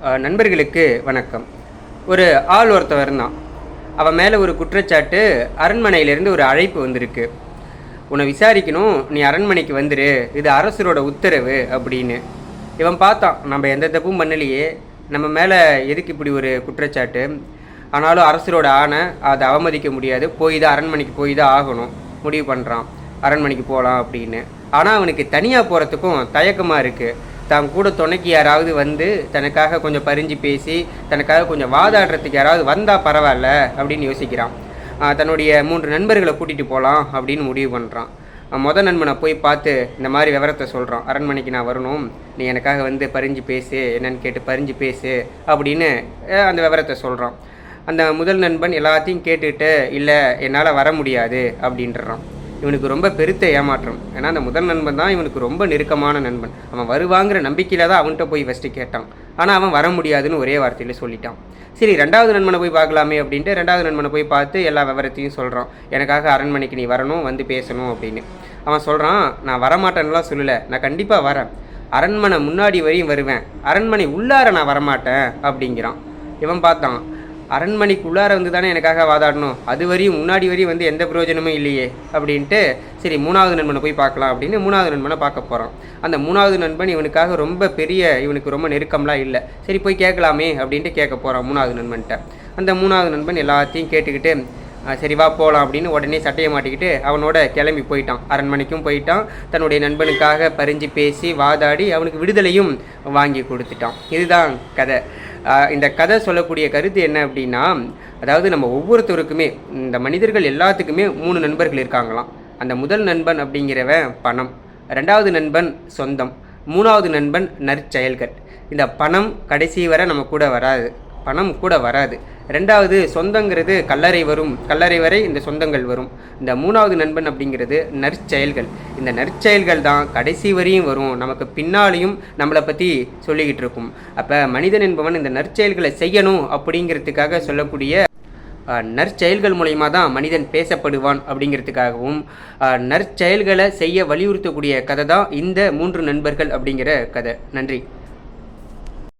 நண்பர்களுக்கு வணக்கம். ஒரு ஆள் ஒருத்தன் இருந்தான். அவன் மேலே ஒரு குற்றச்சாட்டு, அரண்மனையிலேருந்து ஒரு அழைப்பு வந்திருக்கு. உன்னை விசாரிக்கணும், நீ அரண்மனைக்கு வந்துரு, இது அரசரோட உத்தரவு அப்படின்னு. இவன் பார்த்தான், நம்ம எந்த தப்பும் பண்ணலையே, நம்ம மேலே எதுக்கு இப்படி ஒரு குற்றச்சாட்டு? ஆனாலும் அரசரோட ஆணை அதை அவமதிக்க முடியாது, அரண்மனைக்கு போய் தான் ஆகணும் முடிவு பண்ணுறான். அரண்மனைக்கு போகலாம் அப்படின்னு. ஆனால் அவனுக்கு தனியாக போகிறதுக்கும் தயக்கமாக இருக்குது. தான் கூட துணைக்கு யாராவது வந்து தனக்காக கொஞ்சம் பறிஞ்சு பேசி தனக்காக கொஞ்சம் வாதாடுறதுக்கு யாராவது வந்தால் பரவாயில்ல அப்படின்னு யோசிக்கிறான். தன்னுடைய 3 நண்பர்களை கூட்டிகிட்டு போகலாம் அப்படின்னு முடிவு பண்ணுறான். மொதல் நண்பனை போய் பார்த்து இந்த மாதிரி விவரத்தை சொல்கிறான். அரண்மனைக்கு நான் வரணும், நீ எனக்காக வந்து பறிஞ்சு பேசு, என்னன்னு கேட்டு பறிஞ்சு பேசு அப்படின்னு அந்த விவரத்தை சொல்கிறான். அந்த முதல் நண்பன் எல்லாத்தையும் கேட்டுட்டு, இல்லை என்னால் வர முடியாது அப்படின்றான். இவனுக்கு ரொம்ப பெருத்த ஏமாற்றம். ஏன்னா அந்த முதல் நண்பன் தான் இவனுக்கு ரொம்ப நெருக்கமான நண்பன். அவன் வருவாங்கிற நம்பிக்கையில் தான் அவன்கிட்ட போய் ஃபஸ்ட்டு கேட்டான். ஆனால் அவன் வர முடியாதுன்னு ஒரே வார்த்தையில் சொல்லிட்டான். சரி, 2வது நண்பனை போய் பார்க்கலாமே அப்படின்ட்டு 2வது நண்பனை போய் பார்த்து எல்லா விவரத்தையும் சொல்கிறான். எனக்காக அரண்மனைக்கு நீ வரணும், வந்து பேசணும் அப்படின்னு. அவன் சொல்கிறான், நான் வரமாட்டேன்னுலாம் சொல்லலை, நான் கண்டிப்பாக வரேன், அரண்மனை முன்னாடி வரையும் வருவேன், அரண்மனை உள்ளார நான் வரமாட்டேன் அப்படிங்கிறான். இவன் பார்த்தான், அரண்மனைக்குள்ளார வந்து தானே எனக்காக வாதாடணும், அது வரையும் முன்னாடி வரையும் வந்து எந்த பிரயோஜனமும் இல்லையே அப்படின்ட்டு, சரி 3வது நண்பனை போய் பார்க்கலாம் அப்படின்னு 3வது நண்பனை பார்க்க போகிறான். அந்த 3வது நண்பன் இவனுக்காக ரொம்ப இவனுக்கு ரொம்ப நெருக்கம்லாம் இல்லை. சரி போய் கேட்கலாமே அப்படின்ட்டு கேட்க போகிறான் 3வது நண்பன்கிட்ட. அந்த 3வது நண்பன் எல்லாத்தையும் கேட்டுக்கிட்டு, சரி வா போகலாம் அப்படின்னு உடனே சட்டையை மாட்டிக்கிட்டு அவனோட கிளம்பி போயிட்டான். அரண்மனைக்கும் போயிட்டான். தன்னுடைய நண்பனுக்காக பறிஞ்சு பேசி வாதாடி அவனுக்கு விடுதலையும் வாங்கி கொடுத்துட்டான். இதுதான் கதை. இந்த கதை சொல்லக்கூடிய கருத்து என்ன அப்படின்னா, அதாவது நம்ம ஒவ்வொருத்தருக்குமே, இந்த மனிதர்கள் எல்லாத்துக்குமே 3 நண்பர்கள் இருக்காங்களாம். அந்த முதல் நண்பன் அப்படிங்கிறவன் பணம், 2வது நண்பன் சொந்தம், 3வது நண்பன் நற்செயல்கள். இந்த பணம் கடைசி வரை நம்ம கூட வராது, பணம் கூட வராது. 2வது சொந்தங்கிறது கல்லறை வரை இந்த சொந்தங்கள் வரும். இந்த 3வது நண்பன் அப்படிங்கிறது நற்செயல்கள். இந்த நற்செயல்கள் தான் கடைசி வரையும் வரும், நமக்கு பின்னாலையும் நம்மளை பற்றி சொல்லிக்கிட்டு இருக்கும். அப்போ மனிதன் என்பவன் இந்த நற்செயல்களை செய்யணும் அப்படிங்கிறதுக்காக சொல்லக்கூடிய நற்செயல்கள் மூலயமா தான் மனிதன் பேசப்படுவான் அப்படிங்கிறதுக்காகவும் நற்செயல்களை செய்ய வலியுறுத்தக்கூடிய கதை தான் இந்த 3 நண்பர்கள் அப்படிங்கிற கதை. நன்றி.